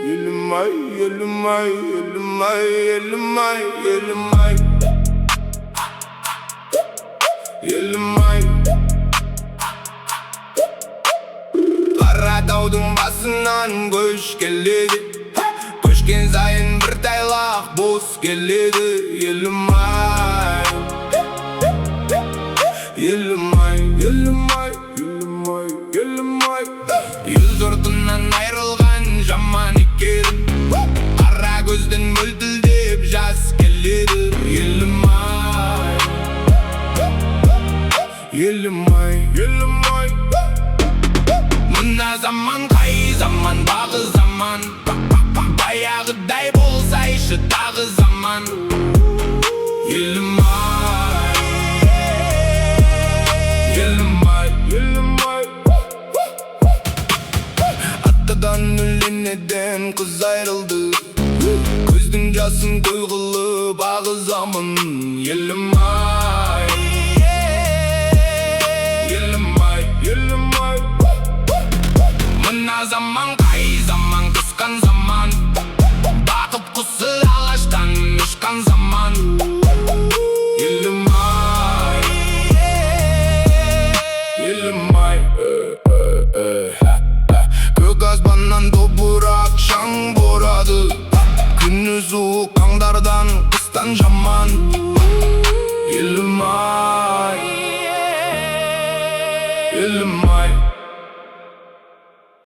Елім-Ай, Елім-Ай, Елім-Ай, Елім-Ай, Елім-Ай, Елім-Ай. Қара таудың басынан көш келеді, көшкен сайын бір тайлақ бос келеді. Елім-Ай, Елім-Ай, Елім-Ай, Елім-Ай, Елім-Ай. Ел жұртынан айрылған жаман екен, қара көзден мөлтілдеп жас келеді. Елім-Ай, Елім-Ай, Елім-Ай. Мына заман қай заман, бағы заман, баяғыдай болсайшы тағы заман. Елім-Ай, Елім-Ай, Елім-Ай. Атадан өлеңеден қыз айрылды, көздің жасын той қылып ағызамын. Елім-Ай, Елім-Ай, Елім-Ай. Мына заман қай заман, қысқан заман, бақыт құсы ағаштан ұшқан заман. Елім-Ай, Елім-Ай. Көк аспаннан топырақ шаң борады, күні суық қаңдардан қыстан жаман. Елім-Ай.